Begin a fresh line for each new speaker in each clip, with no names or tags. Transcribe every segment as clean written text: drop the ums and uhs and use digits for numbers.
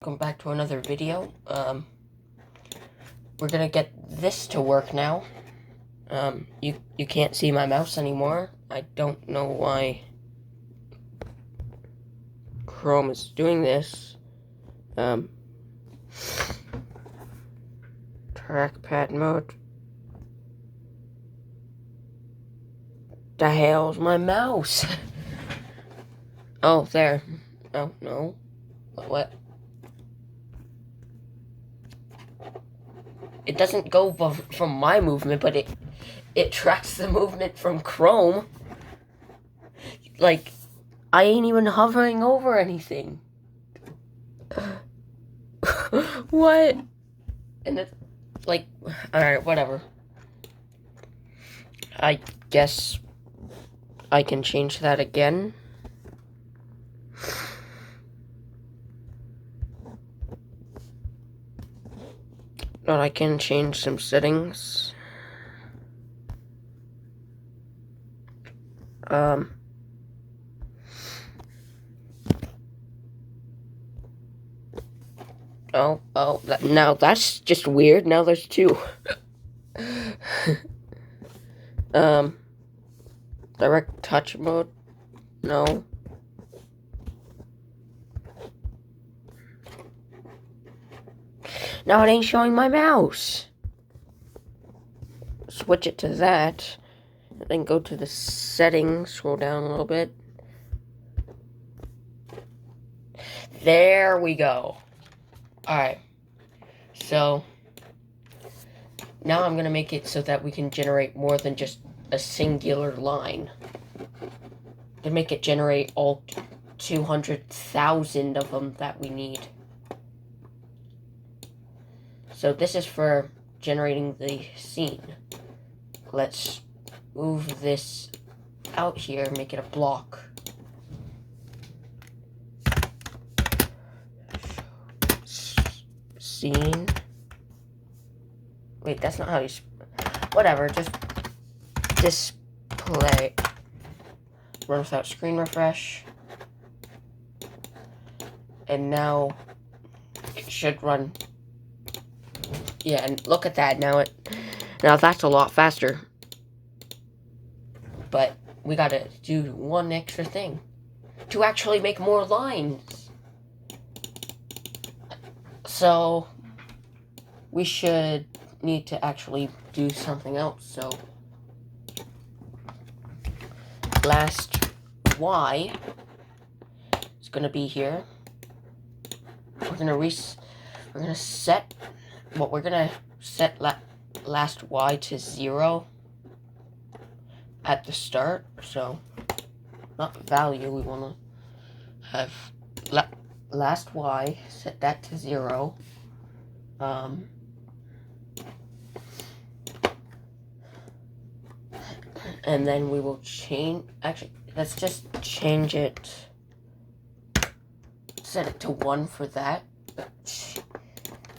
Welcome back to another video. We're gonna get this to work now. You can't see my mouse anymore. I don't know why Chrome is doing this. Trackpad mode. The hell's my mouse? Oh, there. Oh, no. What? It doesn't go from my movement, but it tracks the movement from Chrome. Like, I ain't even hovering over anything. What? And it's like, alright, whatever. I guess I can change that again. But I can change some settings. Now that's just weird. Now there's two. Direct touch mode. No. Now it ain't showing my mouse. Switch it to that. And then go to the settings. Scroll down a little bit. There we go. Alright. So, now I'm going to make it so that we can generate more than just a singular line. To make it generate all 200,000 of them that we need. So this is for generating the scene. Let's move this out here, make it a block. Scene. Wait, that's not how you... Whatever, just display. Run without screen refresh. And now it should run. Yeah, and look at that. Now that's a lot faster. But we gotta do one extra thing to actually make more lines. So we should need to actually do something else. So last Y is gonna be here. We're gonna set last Y to 0 at the start. So not value, we want to have last Y, set that to 0. And then we will actually, let's just change it, set it to 1 for that,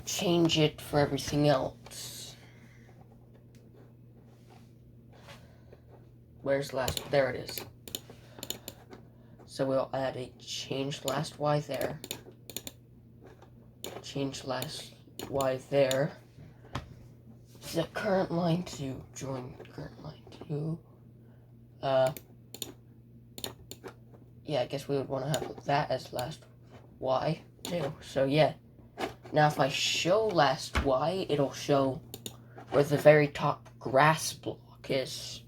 change it for everything else. Where's last? There it is. So we'll add a change last Y there. Change last Y there. Set current line to join current line to. Yeah, I guess we would want to have that as last Y too. So yeah. Now if I show last Y, it'll show where the very top grass block is.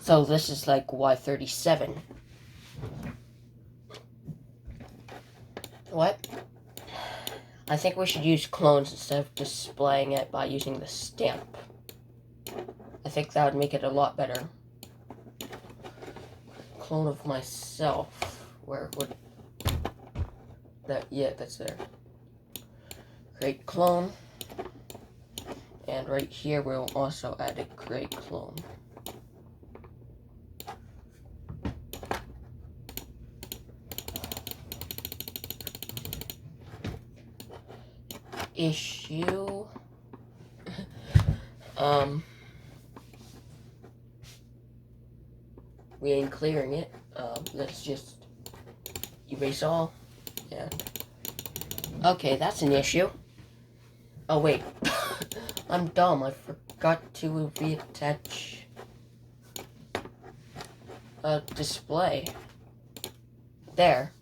So this is like Y37. What? I think we should use clones instead of displaying it by using the stamp. I think that would make it a lot better. Clone of myself. Where would that? Yeah, that's there. Create clone. And right here we'll also add a create clone. Issue. We ain't clearing it. Let's just erase all. And okay, that's an issue. Oh wait, I'm dumb. I forgot to reattach a display. There.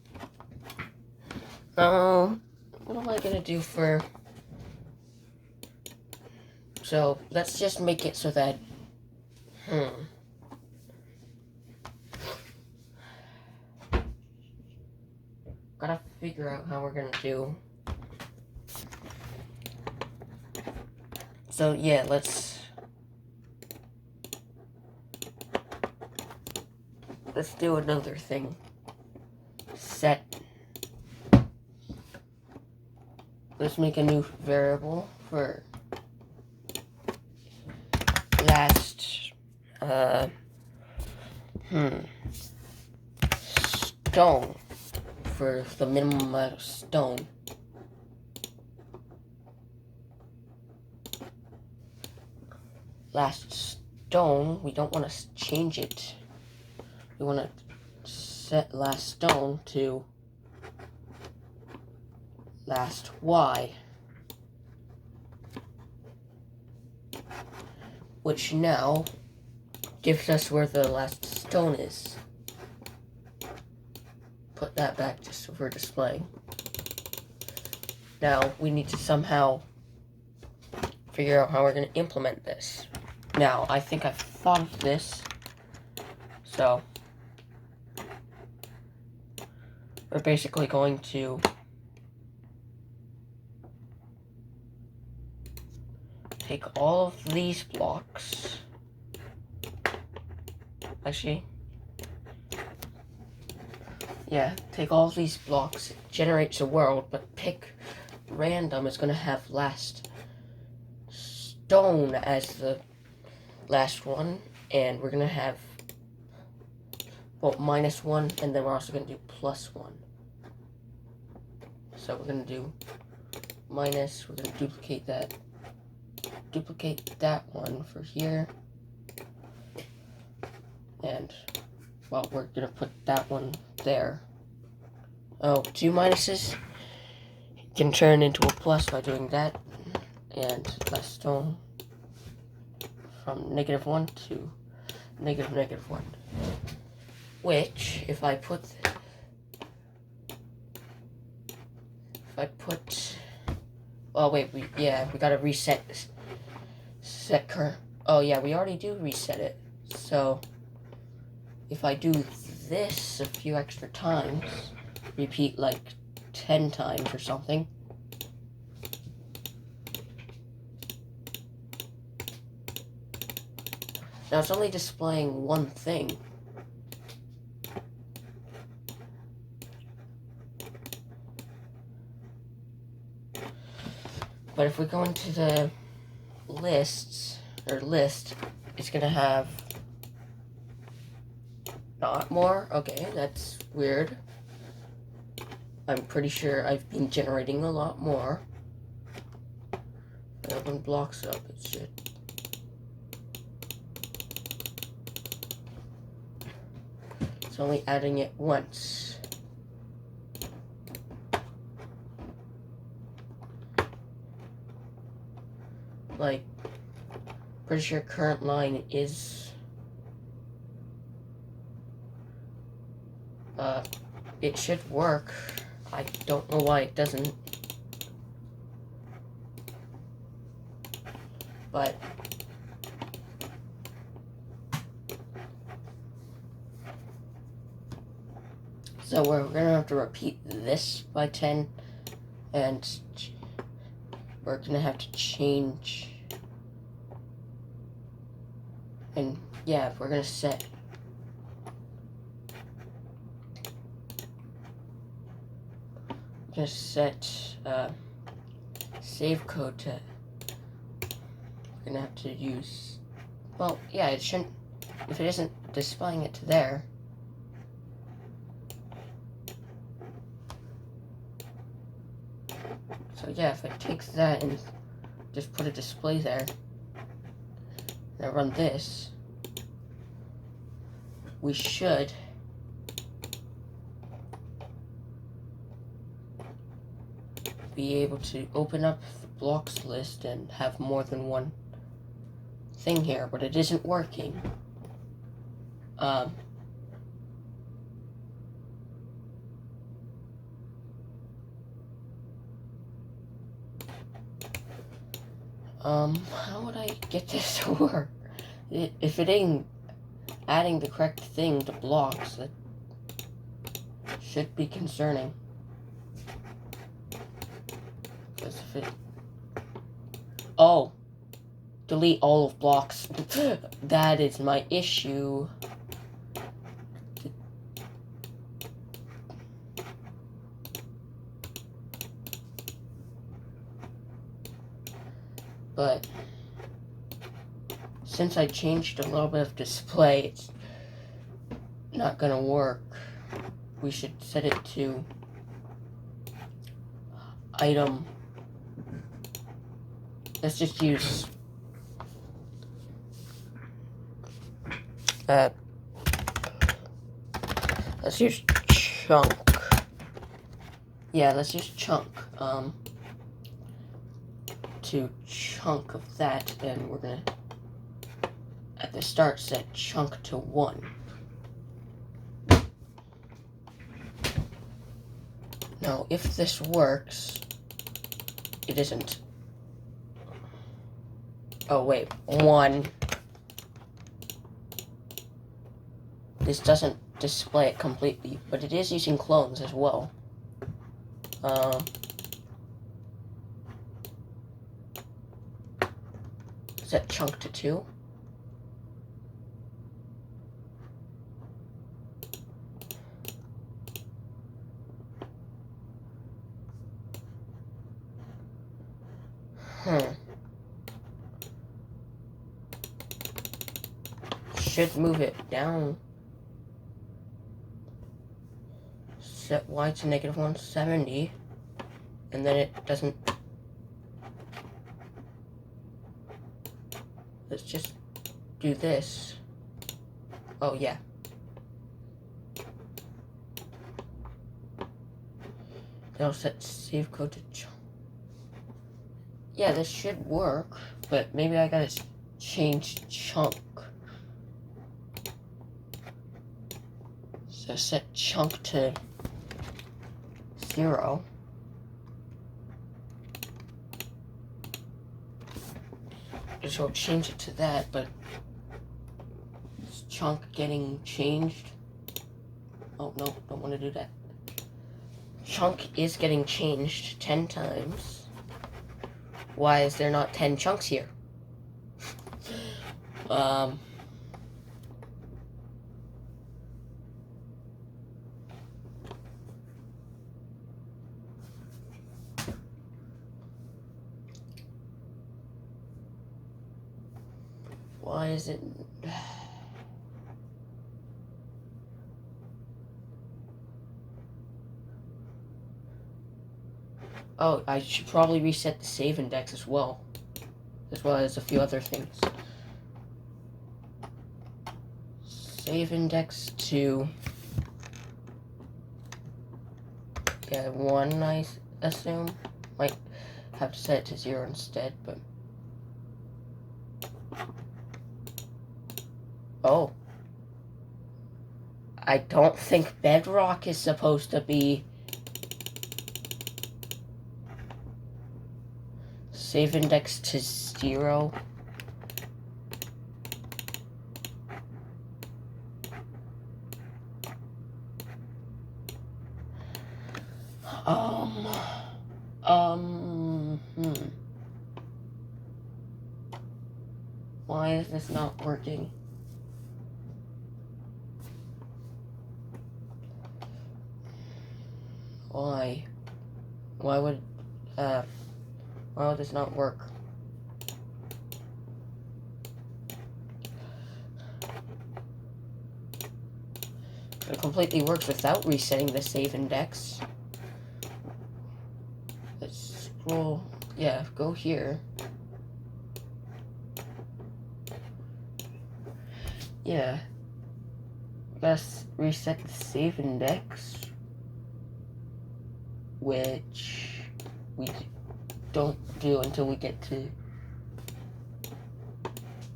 What am I gonna do for... So, let's just make it so that... Gotta figure out how we're gonna do... So, yeah, let's do another thing. Set. Let's make a new variable for last, stone, for the minimum amount of stone. Last stone, we don't want to change it. We want to set last stone to last Y, which now gives us where the last stone is. Put that back just for displaying. Now we need to somehow figure out how we're going to implement this. Now I think I've thought of this. So we're basically going to take all of these blocks. Actually, yeah, take all of these blocks, it generates a world, but pick random is going to have last stone as the last one, and we're going to have, well, -1, and then we're also going to do +1. So we're going to do minus, we're going to duplicate that one for here, and, well, we're going to put that one there. Oh, 2 minuses can turn into a plus by doing that, and less stone from -1 to -1. Which, if I put, oh wait, we gotta reset this. Oh yeah, we already do reset it. So, if I do this a few extra times, repeat like 10 times or something, now it's only displaying one thing. But if we go into the list, it's gonna have not more. Okay, that's weird. I'm pretty sure I've been generating a lot more. If I open blocks up, it should. It's only adding it once. Like, pretty sure current line is it should work. I don't know why it doesn't, but so we're gonna have to repeat this by 10, and we're gonna have to change, and yeah, we're gonna set save code to, we're gonna have to use, well, yeah, it shouldn't, if it isn't displaying it to there, so yeah, if I take that and just put a display there, and I run this, we should be able to open up the blocks list and have more than one thing here, but it isn't working. How would I get this to work? If it ain't adding the correct thing to blocks, that should be concerning. Because if it... Oh! Delete all of blocks. That is my issue. But since I changed a little bit of display, it's not gonna work. We should set it to item. Let's just use let's use chunk. Yeah, let's use chunk. To chunk of that, and we're gonna at the start set chunk to 1. Now, if this works, it isn't. Oh wait, 1. This doesn't display it completely, but it is using clones as well. Set chunk to 2. Should move it down. Set Y to -170, and then it doesn't. Let's just do this. Oh yeah. Then I'll set save code to chunk. Yeah, this should work, but maybe I gotta change chunk. So set chunk to 0. So I'll change it to that, but is chunk getting changed? Oh no, don't want to do that. Chunk is getting changed 10 times. Why is there not 10 chunks here? Why is it... Oh, I should probably reset the save index as well as a few other things. Save index to 1, I assume. Might have to set it to 0 instead, but... Oh. I don't think bedrock is supposed to be... Save index to 0. Why is this not working? Why? Why would this not work? It completely works without resetting the save index. Let's scroll. Yeah, go here. Yeah. Let's reset the save index, which we don't do until we get to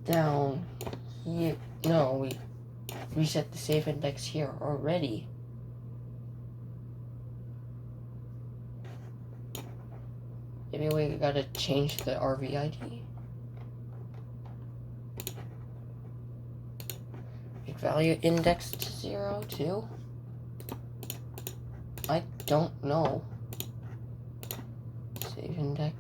down here. No, we reset the save index here already. Maybe we gotta change the RV ID. Make value indexed to 0 too. I don't know. Save index.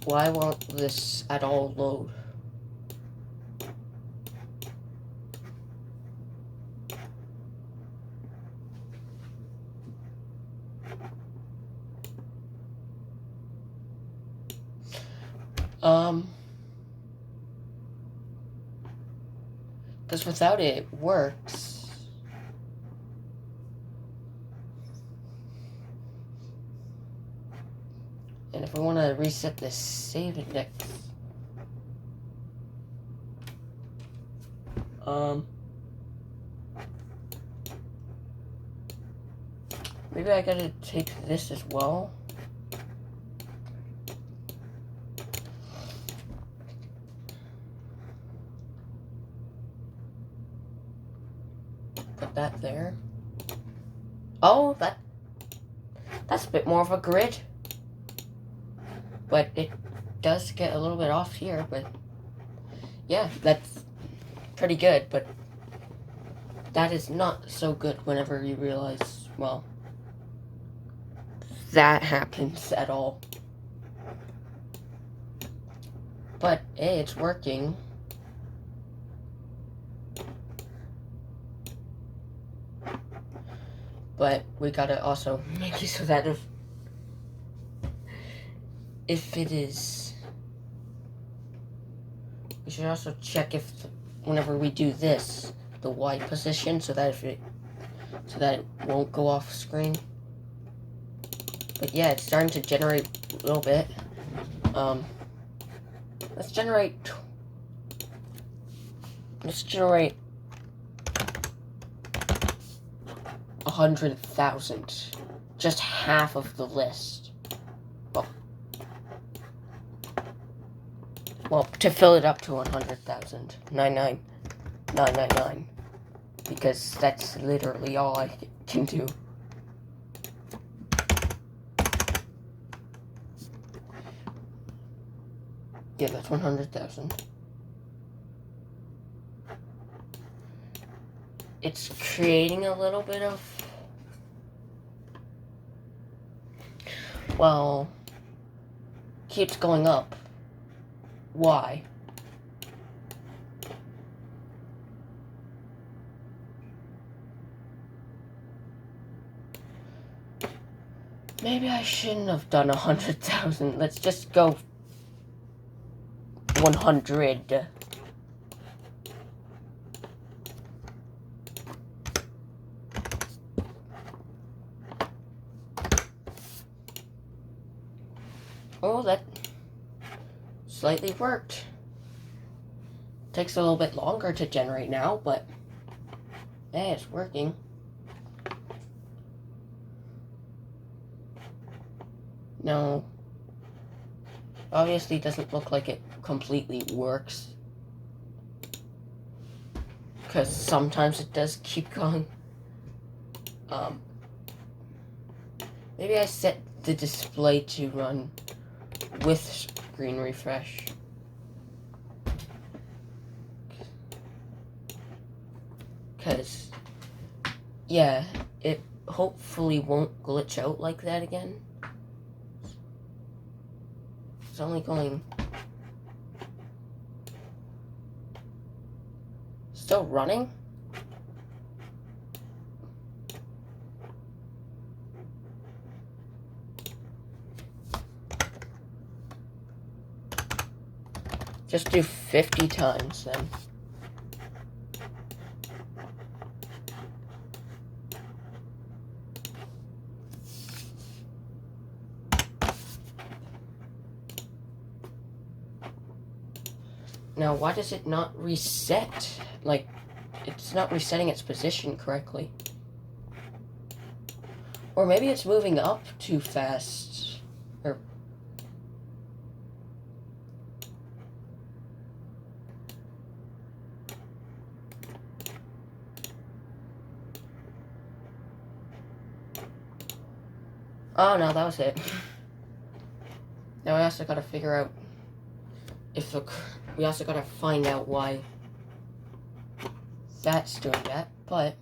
Why won't this at all load? Because without it, it works. And if we want to reset the save index, maybe I gotta take this as well. Put that there. Oh, that's a bit more of a grid. But it does get a little bit off here, but yeah, that's pretty good, but that is not so good whenever you realize, well, that happens at all. But hey, it's working. But we gotta also make it so that if it is, we should also check if whenever we do this, the Y position, so that it won't go off screen. But yeah, it's starting to generate a little bit. Let's generate 100,000. Just half of the list. Well, to fill it up to 100,000. 99,999. Because that's literally all I can do. Yeah, that's 100,000. It's creating a little bit of, well, keeps going up. Why? Maybe I shouldn't have done 100,000. Let's just go 100. Oh, that slightly worked. Takes a little bit longer to generate now, but hey, it's working. No. Obviously, it doesn't look like it completely works. Because sometimes it does keep going. Maybe I set the display to run with screen refresh. Because, yeah, it hopefully won't glitch out like that again. It's only going... Still running? Just do 50 times then. Now, why does it not reset? Like, it's not resetting its position correctly. Or maybe it's moving up too fast. Or... Oh, no, that was it. Now we also gotta figure out if the... We also gotta find out why that's doing that, but...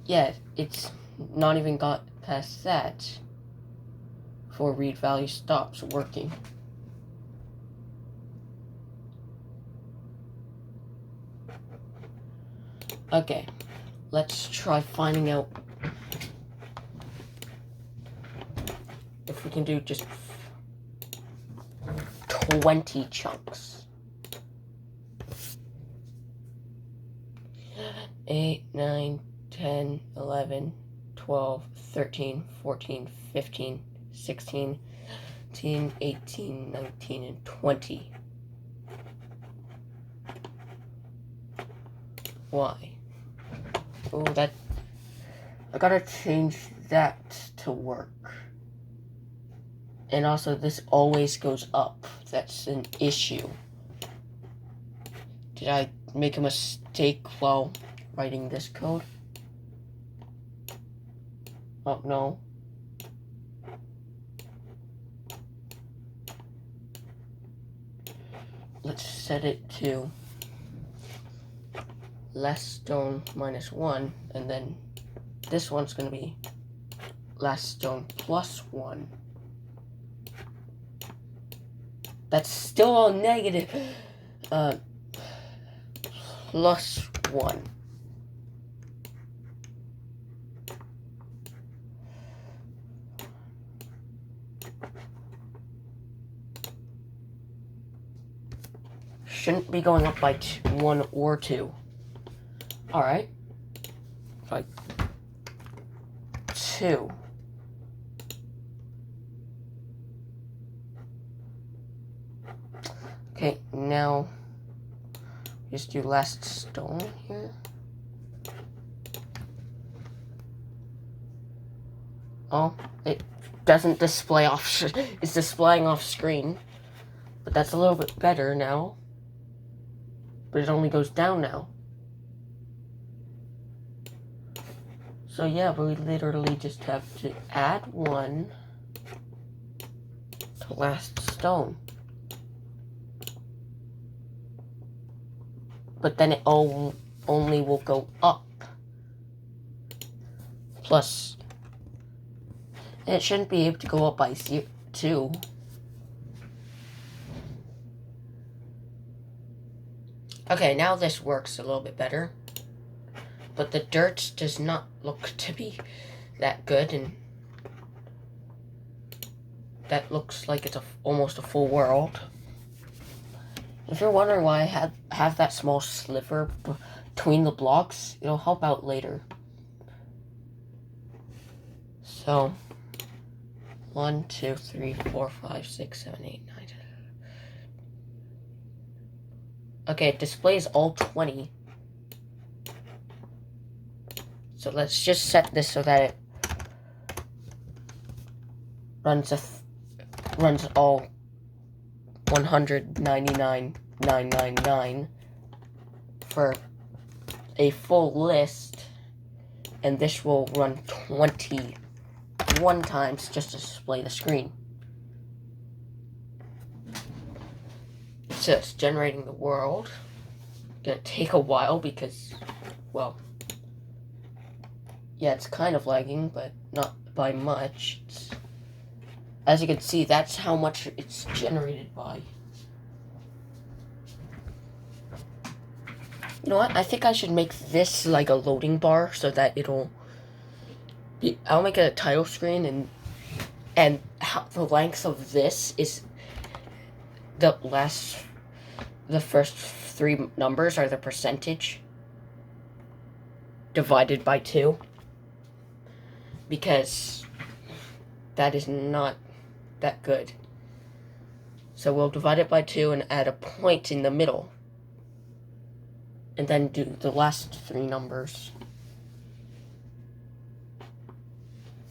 Yeah, it's not even got past that before read value stops working. Okay, let's try finding out if we can do just 20 chunks. 8, 9, 10, 11, 12, 13, 14, 15, 16, 17, 18, 19, and 20. Why? Oh, that... I gotta change that to work. And also, this always goes up. That's an issue. Did I make a mistake while writing this code? Oh, no. Let's set it to last stone minus 1, and then this one's going to be last stone plus 1. That's still all negative. Plus 1. Shouldn't be going up by 1 or 2. Alright. Like 2. Okay, now just do last stone here. Oh, it doesn't display off. It's displaying off screen, but that's a little bit better now. But it only goes down now. So yeah, we literally just have to add 1 to last stone. But then it only will go up. Plus, and it shouldn't be able to go up by 2. Okay, now this works a little bit better. But the dirt does not look to be that good, and that looks like it's almost a full world. If you're wondering why I have that small sliver between the blocks, it'll help out later. So, 1, 2, 3, 4, 5, 6, 7, 8, 9, 10. Okay, it displays all 20. So let's just set this so that it runs all 199,999 for a full list, and this will run 21 times just to display the screen. So it's generating the world. Gonna take a while because, well, yeah, it's kind of lagging, but not by much. As you can see, that's how much it's generated by. You know what? I think I should make this like a loading bar so that it'll be... I'll make a title screen, and how the length of this is the first 3 numbers are the percentage divided by 2. Because that is not that good. So we'll divide it by 2 and add a point in the middle. And then do the last 3 numbers,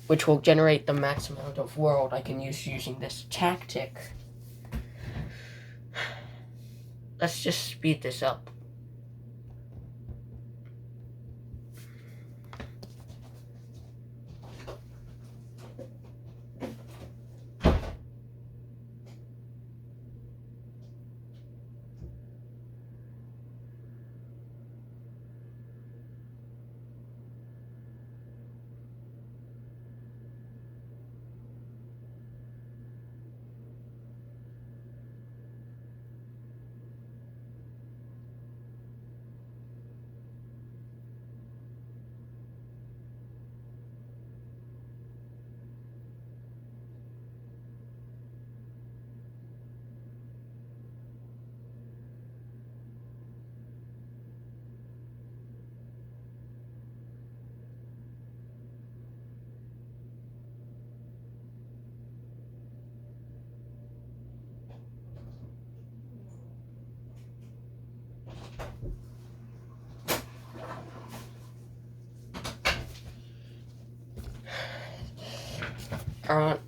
which will generate the max amount of world I can use using this tactic. Let's just speed this up.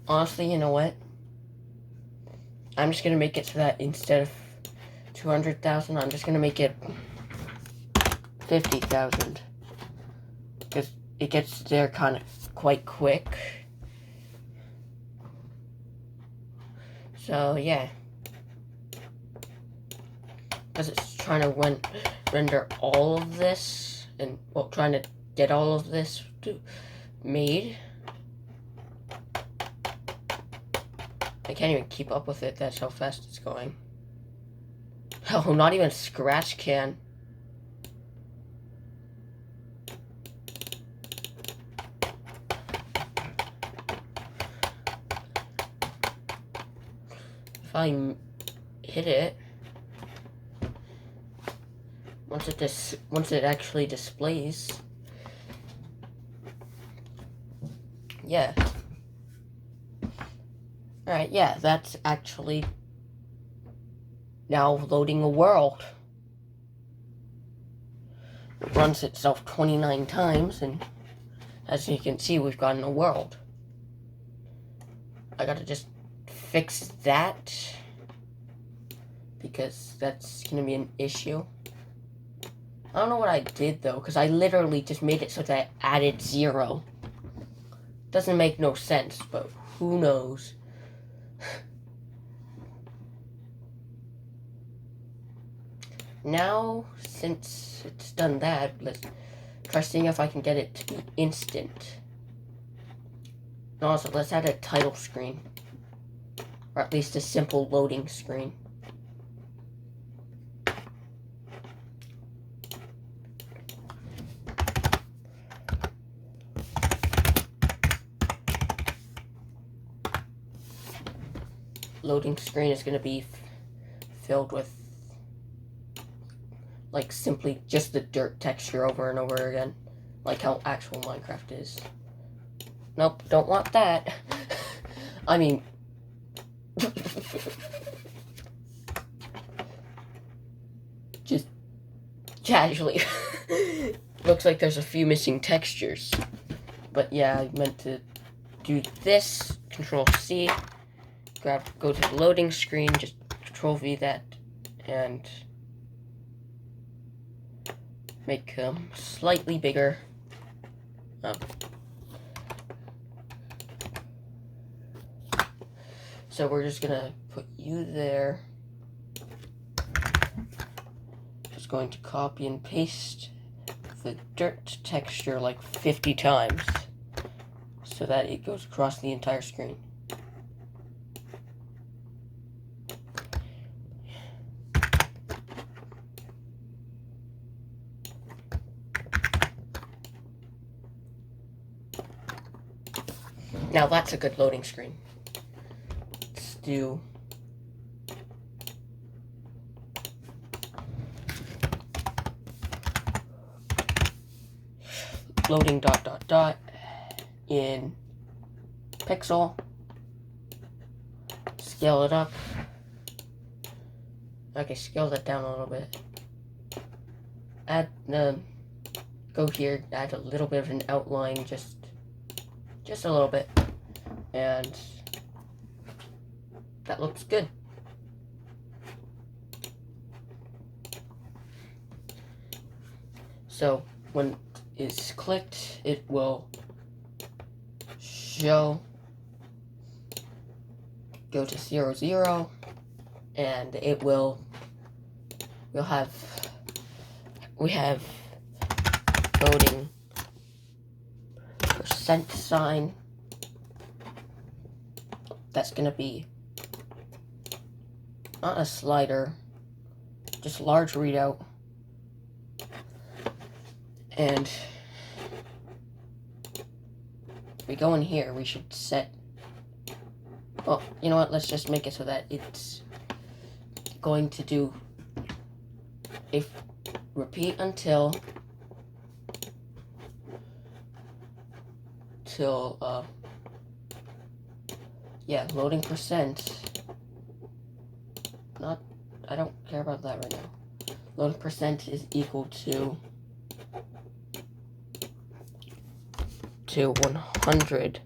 Honestly, you know what? I'm just gonna make it so that instead of 200,000, I'm just gonna make it 50,000. Because it gets there kind of quite quick. So, yeah. Because it's trying to render all of this, and, well, trying to get all of this made. I can't even keep up with it, that's how fast it's going. Oh, not even Scratch can. If I hit it, once it actually displays, yeah. Alright, yeah, that's actually now loading a world. It runs itself 29 times, and as you can see, we've gotten a world. I gotta just fix that, because that's gonna be an issue. I don't know what I did, though, because I literally just made it so that I added 0. Doesn't make no sense, but who knows. Now, since it's done that, let's try seeing if I can get it to be instant. And also, let's add a title screen. Or at least a simple loading screen. Loading screen is going to be filled with, like, simply just the dirt texture over and over again, like how actual Minecraft is. Nope, don't want that. I mean, just casually. Looks like there's a few missing textures. But yeah, I meant to do this, Control C, go to the loading screen, just Control V that, and make them slightly bigger. So we're just gonna put you there. Just going to copy and paste the dirt texture like 50 times so that it goes across the entire screen. Now that's a good loading screen. Let's do loading ... in pixel, scale it up Okay, scale that down a little bit. Add, go here, add a little bit of an outline, just a little bit. And that looks good. So when it's clicked, it will show, go to 0, 0, and it will, we have loading %. That's gonna be not a slider, just large readout. And we go in here, we should set, well, you know what, let's just make it so that it's going to do if repeat until loading %. Not, I don't care about that right now. Loading % is equal to 100%.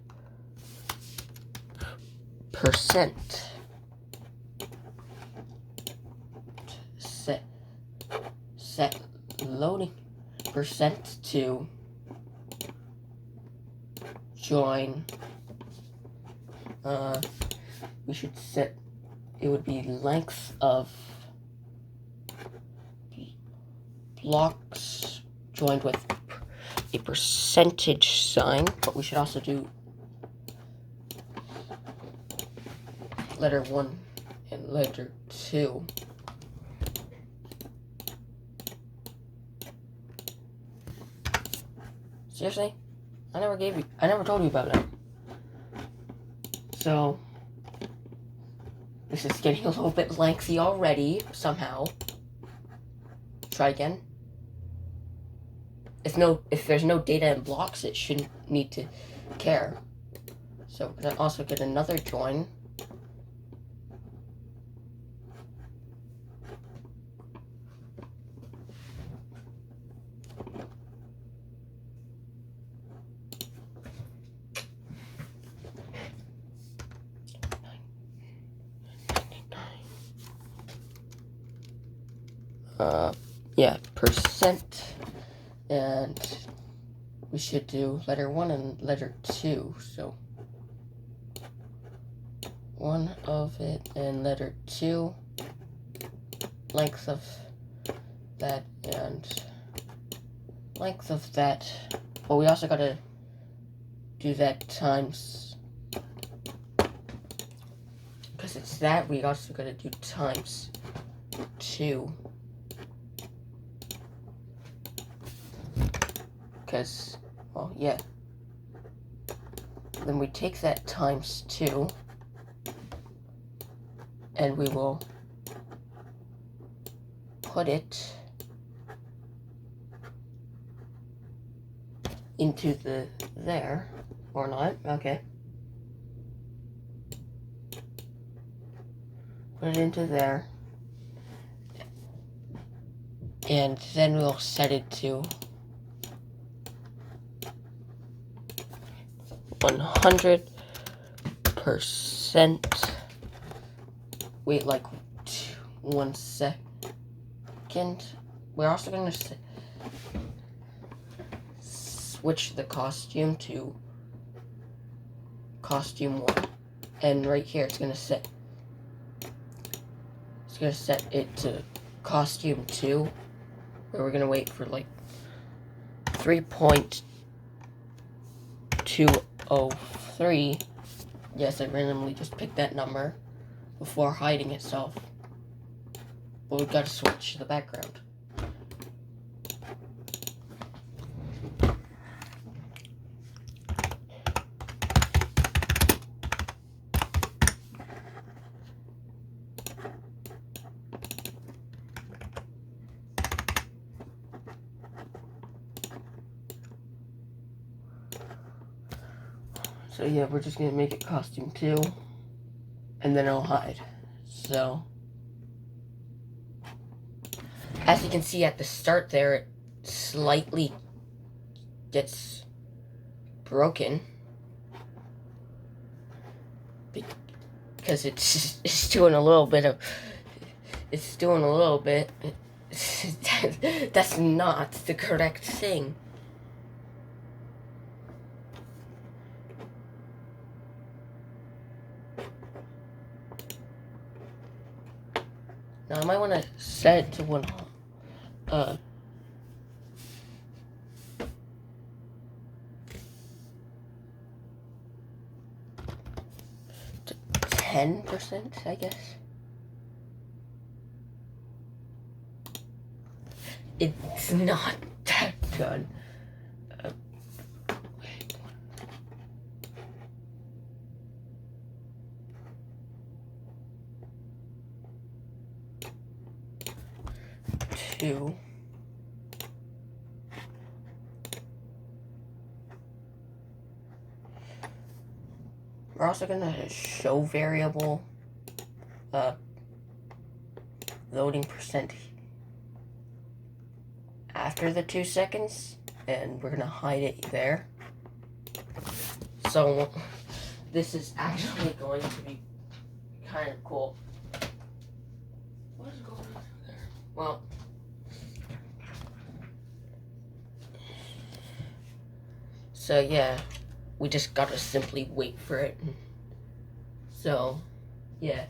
Set loading % to join. We should set, it would be length of blocks joined with a percentage sign, but we should also do letter 1 and letter 2. Seriously? I never told you about that. So, this is getting a little bit lengthy already, somehow. Try again. If there's no data in blocks, it shouldn't need to care. So we're gonna also get another join. Yeah, %. And we should do letter 1 and letter 2. So 1 of it and letter 2. Length of that and length of that. But we also gotta do that times, because it's that, we also gotta do times 2. Because, well, yeah. Then we take that times 2, and we will put it into the there, or not, okay. Put it into there, and then we'll set it to 100%. Wait, like 1 second. We're also going to switch the costume to costume 1. And right here, it's going to set it to costume 2, where we're going to wait for like 3.203. Yes, I randomly just picked that number before hiding itself. But we've got to switch the background. So yeah, we're just gonna make it costume 2, and then it'll hide. So As you can see at the start there, it slightly gets broken because it's doing a little bit. That's not the correct thing. Now I might want to set it to 10%, I guess. It's not that good. Wait. 2. We're also gonna show variable loading percent after the 2 seconds, and we're gonna hide it there. So this is actually going to be kind of cool. What is going on there? Well, so yeah, we just gotta simply wait for it. So, yeah.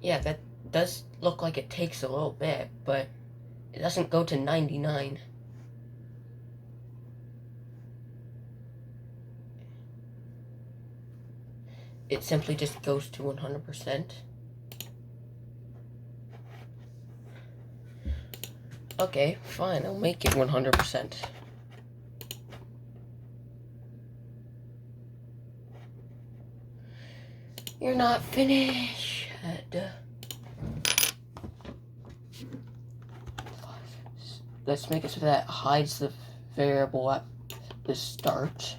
Yeah, that does look like it takes a little bit, but it doesn't go to 99. It simply just goes to 100%. Okay, fine, I'll make it 100%. You're not finished. Let's make it so that hides the variable at the start.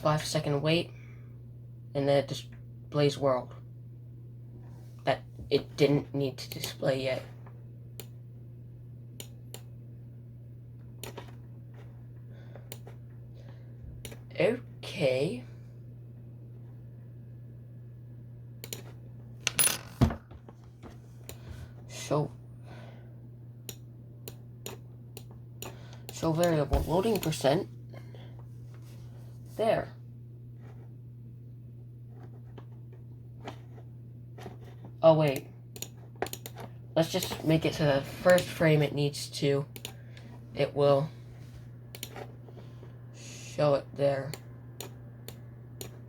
Five-second wait, and then it displays world. That it didn't need to display yet. Okay. Show variable loading percent. There. Oh wait. Let's just make it to the first frame it needs to. It will show it there.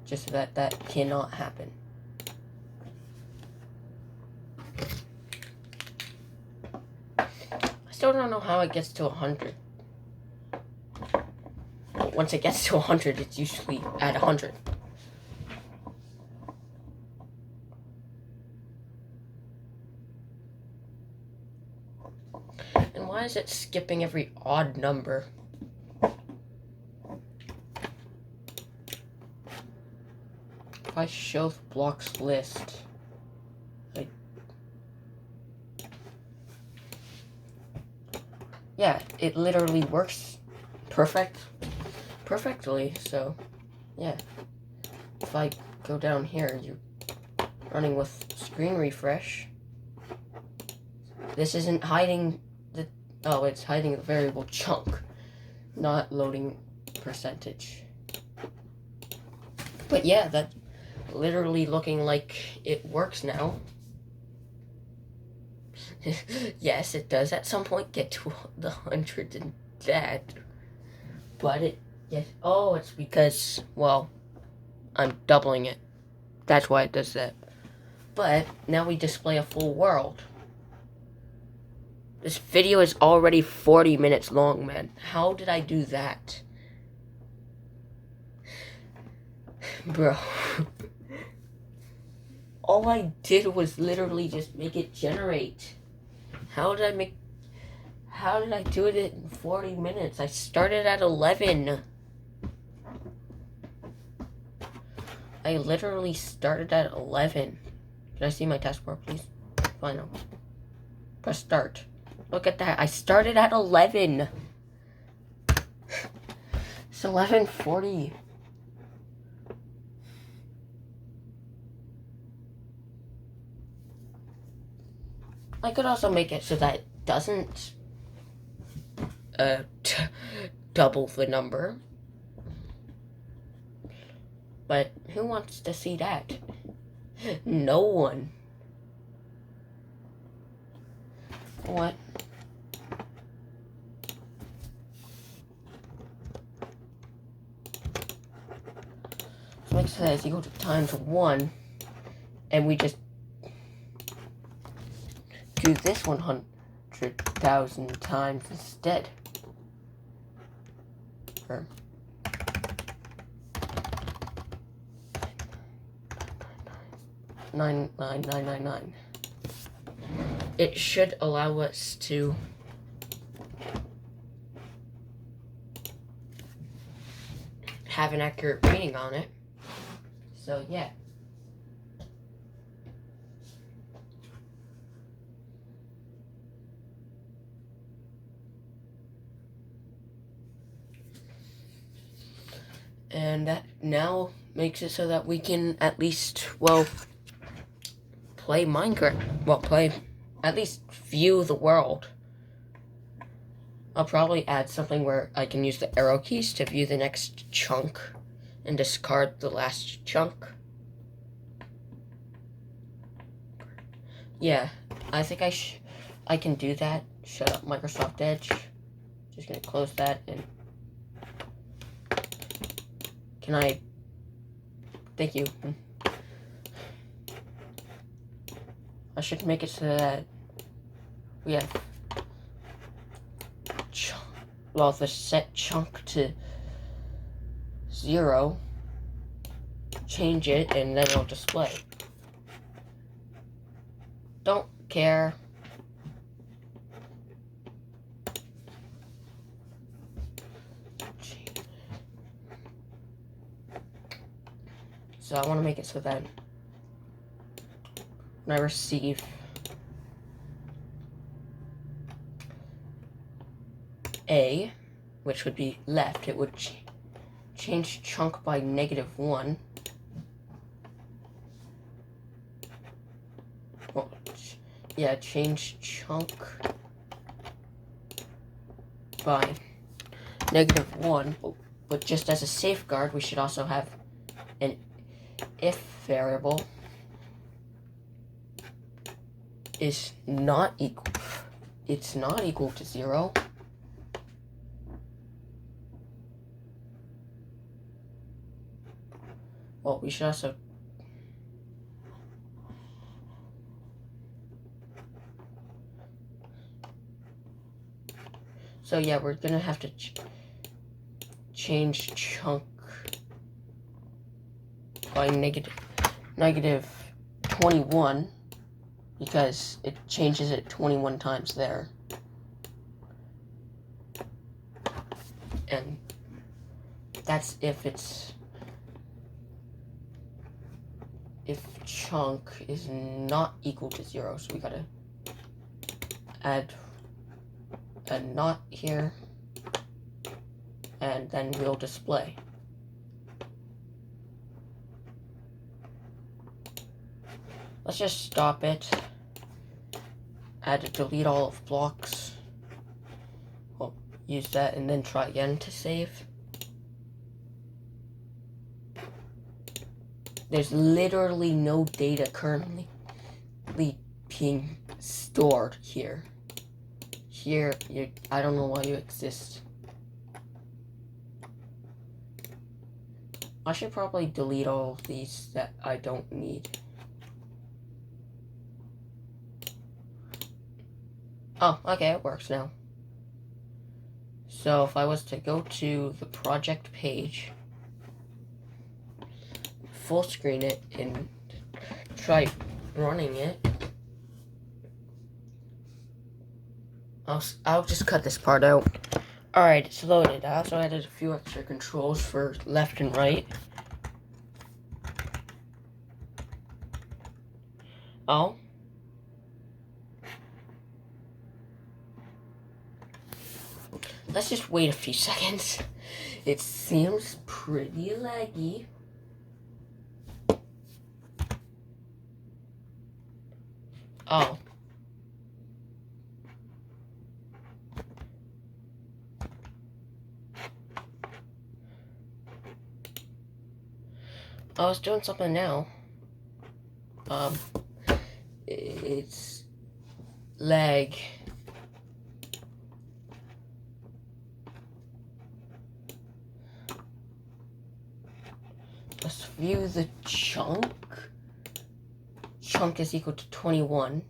Just so that that cannot happen. I still don't know how it gets to 100. Once it gets to 100, it's usually at 100. And why is it skipping every odd number? If I show the blocks list, yeah, it literally works perfectly. So, yeah. If I go down here, you're running with screen refresh. This isn't hiding the, oh, it's hiding the variable chunk, not loading percentage. But yeah, that's literally looking like it works now. Yes, it does at some point get to the 100 and that. But it, yes, oh, it's because, well, I'm doubling it. That's why it does that. But now we display a full world. This video is already 40 minutes long, man. How did I do that? Bro. All I did was literally just make it generate. How did I do it in 40 minutes? I started at 11. I literally started at 11. Can I see my taskbar, please? Final. Press start. Look at that. I started at 11. It's 11:40. I could also make it so that it doesn't double the number. But who wants to see that? No one. What? So make sure that is equal to times 1, and we just do this 100,000 times instead. Or 99999. It should allow us to have an accurate reading on it. So yeah. And that now makes it so that we can at least, well, play Minecraft. Well, at least view the world. I'll probably add something where I can use the arrow keys to view the next chunk and discard the last chunk. Yeah, I think I can do that. Shut up, Microsoft Edge. Just gonna close that and can I? Thank you. I should make it so that we have the set chunk to 0. Change it and then it'll display. Don't care. So I want to make it so that when I receive A, which would be left, it would change chunk by -1. Well, yeah, change chunk by -1, but just as a safeguard, we should also have an if variable is not equal. It's not equal to 0. Well, we should also so yeah, we're gonna have to change chunk by -21 because it changes it 21 times there. And that's if chunk is not equal to 0, so we gotta add a not here, and then we'll display. Let's just stop it. Add to delete all of blocks. We'll use that and then try again to save. There's literally no data currently being stored here. Here, I don't know why you exist. I should probably delete all of these that I don't need. Oh, okay, it works now. So if I was to go to the project page, full screen it, and try running it, I'll just cut this part out. Alright, it's loaded. I also added a few extra controls for left and right. Oh. Let's just wait a few seconds. It seems pretty laggy. Oh. I was doing something now. It's lag. Let's view the chunk. Chunk is equal to 21.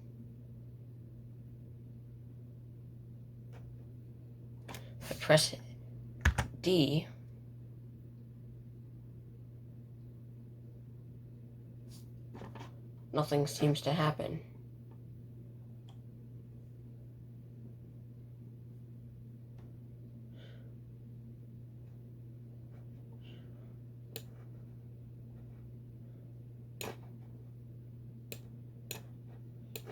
If I press D, nothing seems to happen.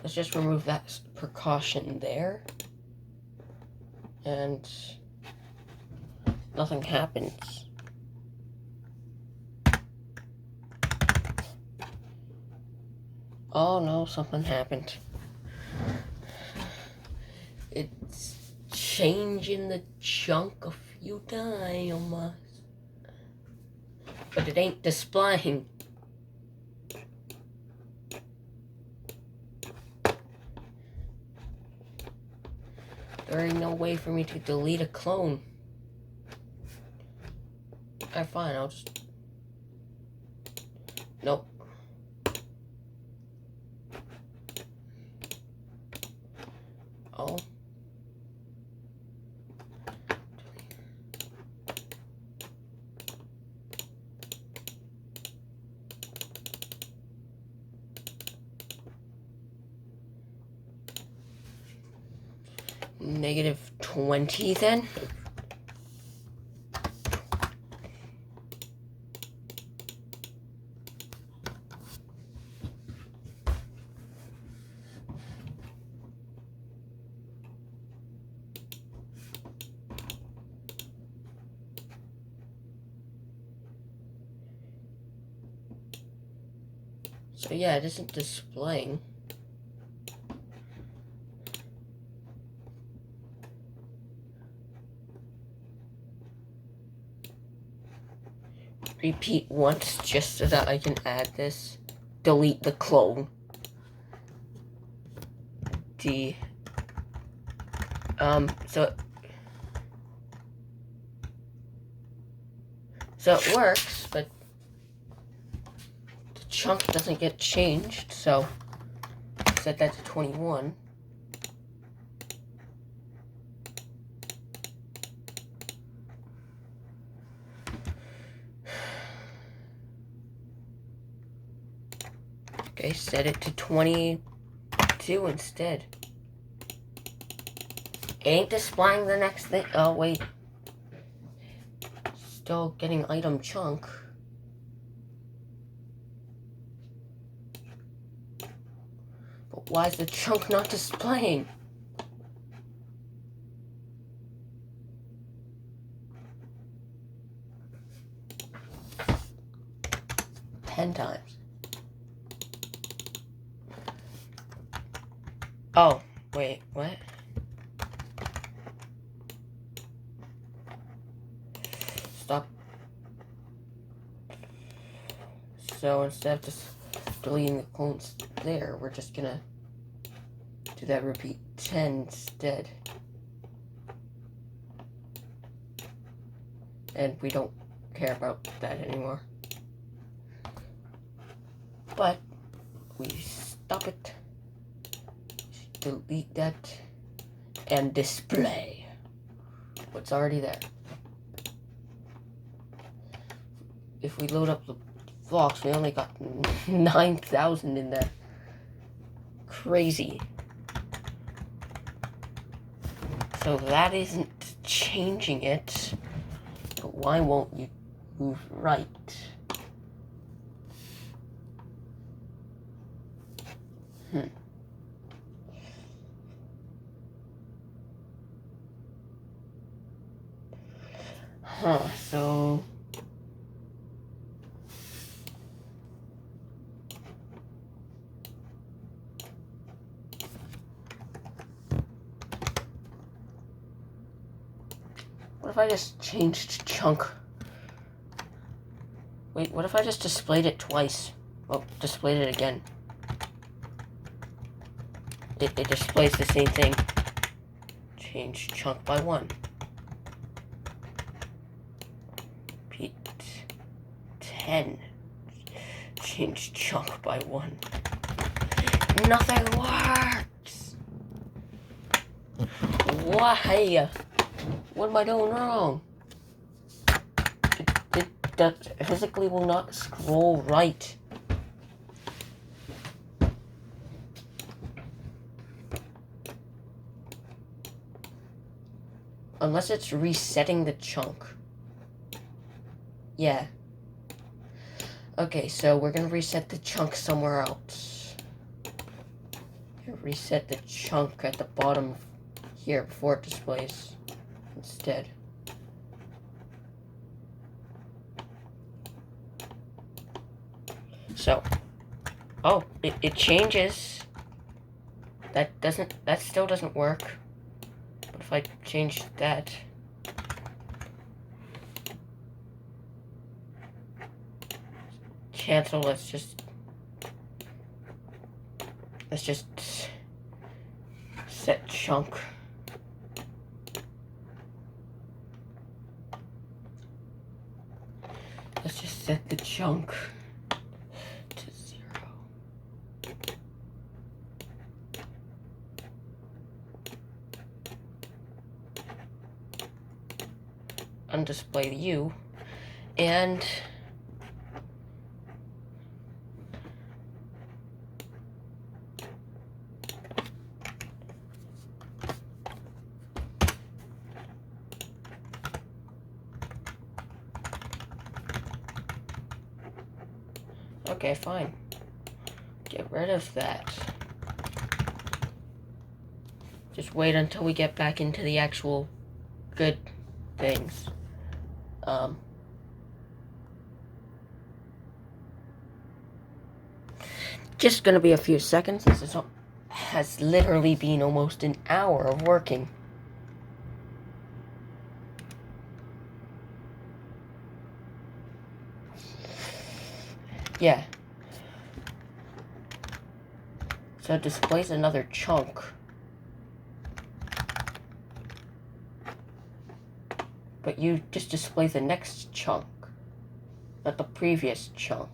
Let's just remove that precaution there. And nothing happens. Oh no, something happened. It's changing the chunk a few times. But it ain't displaying. There ain't no way for me to delete a clone. Alright, fine, I'll just... Nope. Oh. -20 then? So yeah, it isn't displaying. Repeat once just so that I can add this. Delete the clone. So it works, but the chunk doesn't get changed, so set that to 21. Okay, set it to 22 instead. Ain't displaying the next thing. Oh, wait. Still getting item chunk. But why is the chunk not displaying? Ten times. Oh, wait, what? Stop. So instead of just deleting the clones there, we're just gonna do that repeat 10 instead. And we don't care about that anymore. But we stop it. Delete that and display what's already there. If we load up the blocks, we only got 9,000 in there. Crazy. So that isn't changing it. But why won't you move right? So... What if I just changed chunk? Wait, what if I just displayed it twice? Well, displayed it again. It displays the same thing. Change chunk by 1. Pete 10. Change chunk by 1. Nothing works! Why? What am I doing wrong? That physically will not scroll right. Unless it's resetting the chunk. Yeah. Okay, so we're gonna reset the chunk somewhere else. Reset the chunk at the bottom here before it displays instead. So, oh, it changes. That still doesn't work. But if I change that, cancel, let's just set chunk. Let's just set the chunk to 0. Undisplay the U, and okay, fine. Get rid of that. Just wait until we get back into the actual good things. Just gonna be a few seconds. This has literally been almost an hour of working. Yeah. So it displays another chunk. But you just display the next chunk, not the previous chunk.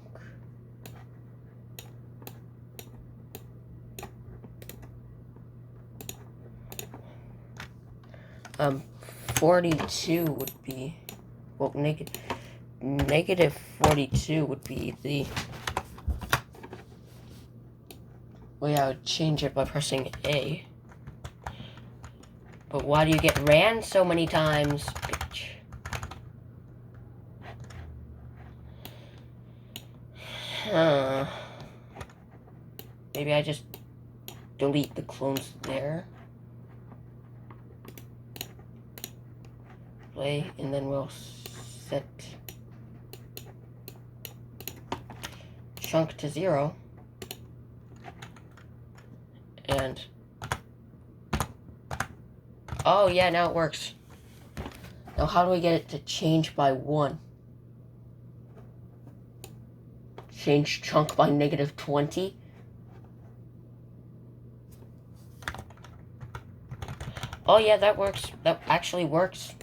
42 would be, well, negative 42 would be the, well, yeah, I would change it by pressing A. But why do you get ran so many times, bitch? Maybe I just delete the clones there. Play, and then we'll set chunk to 0. And oh yeah, now it works. Now how do we get it to change by 1? Change chunk by negative 20. Oh yeah, that works. That actually works.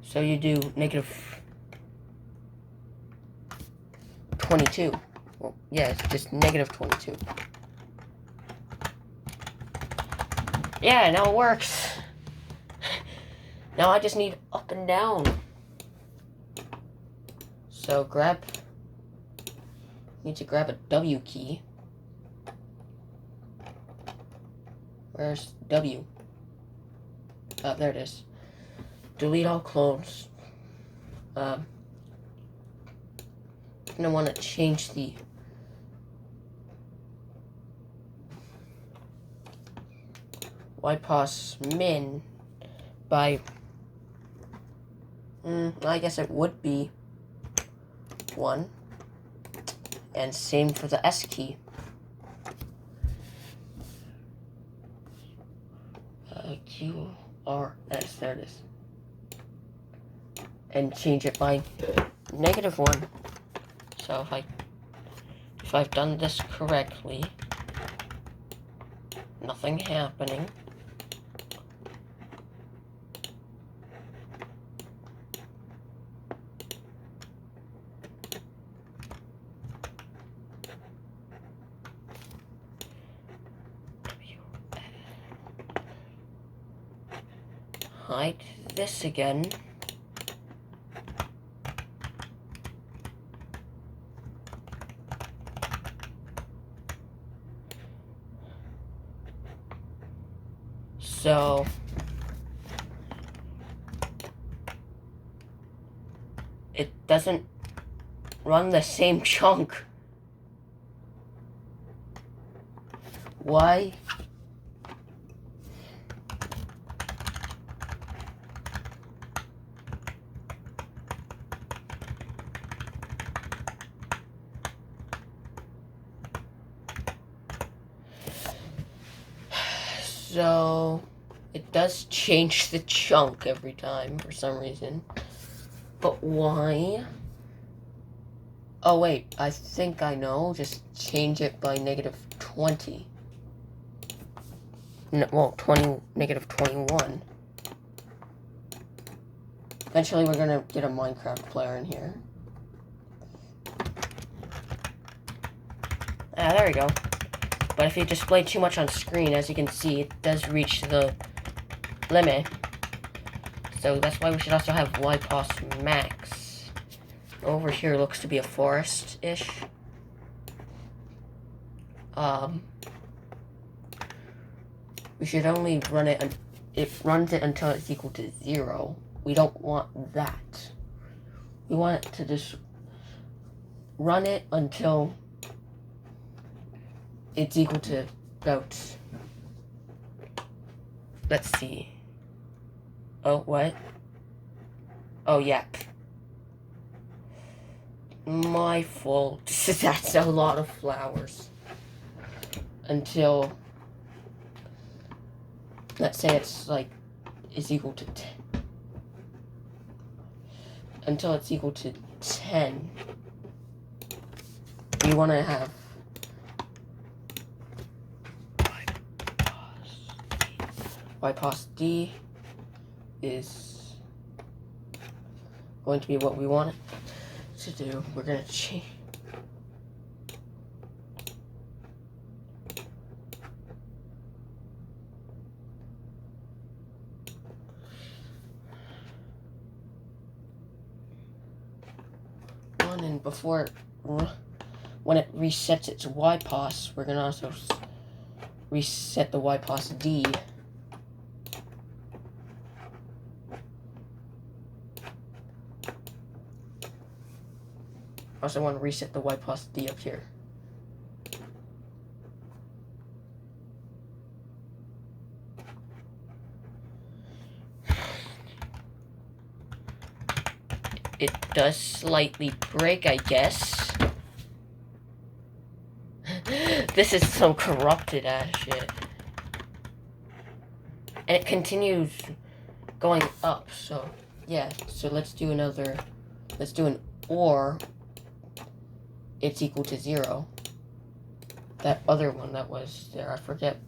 So you do negative 22. Well, yeah, it's just negative 22. Yeah, now it works. Now I just need up and down. So need to grab a W key. Where's W? there it is. Delete all clones. I'm gonna want to change the ypos min by, I guess it would be 1. And same for the S key. QRS, there it is. And change it by -1. So if I've done this correctly, nothing happening. Hide this again. So it doesn't run the same chunk. Why? So it does change the chunk every time for some reason. But why? Oh wait, I think I know. Just change it by -20. No, well, -21. Eventually we're gonna get a Minecraft player in here. Ah, there we go. But if you display too much on screen, as you can see, it does reach the limit. So that's why we should also have ypos max. Over here looks to be a forest-ish. We should only run it, it runs it until it's equal to 0. We don't want that. We want it to just run it until it's equal to about, let's see. Oh, what? Oh, yeah. My fault. That's a lot of flowers. Until, let's say it's like, is equal to 10. Until it's equal to 10. We want to have ypos d is going to be what we want it to do. We're going to change. And before, when it resets its ypos, we're going to also reset the ypos d. Also want to reset the ypos d up here. It does slightly break, I guess. This is some corrupted ass shit. And it continues going up, so yeah. So let's do another, let's do an OR. It's equal to 0. That other one that was there, I forget.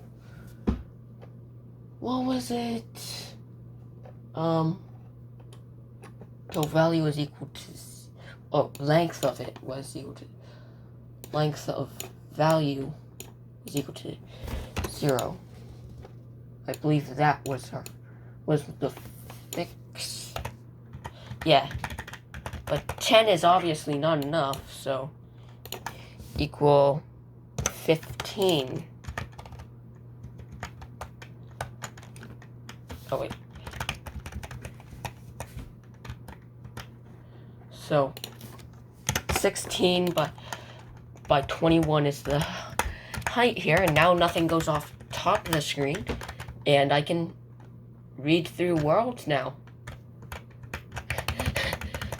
What was it? So value is equal to, oh, length of it was equal to, length of value is equal to 0. I believe that was the fix. Yeah. But 10 is obviously not enough, so equal 15. Oh wait, So 16 by 21 is the height here, and now nothing goes off top of the screen, and I can read through worlds now.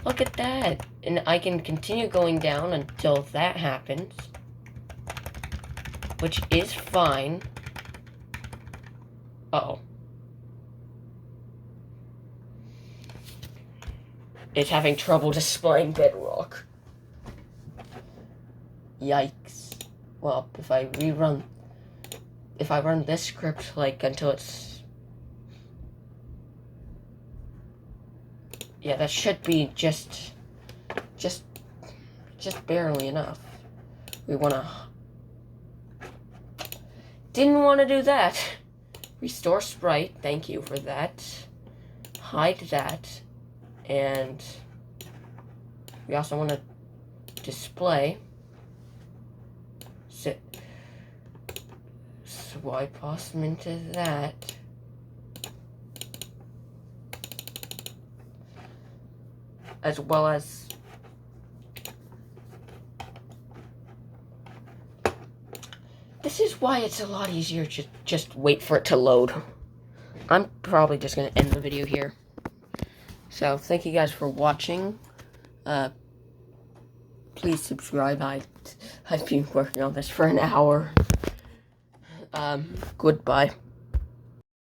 Look at that. And I can continue going down until that happens, which is fine. Uh-oh. It's having trouble displaying bedrock. Yikes. Well, if I run this script, like, until it's... Yeah, that should be just barely enough. Didn't want to do that. Restore sprite, thank you for that. Hide that. And we also want to display. Swipe awesome into that. As well as this is why it's a lot easier to just wait for it to load. I'm probably just going to end the video here. So, thank you guys for watching. Please subscribe. I've been working on this for an hour. Goodbye.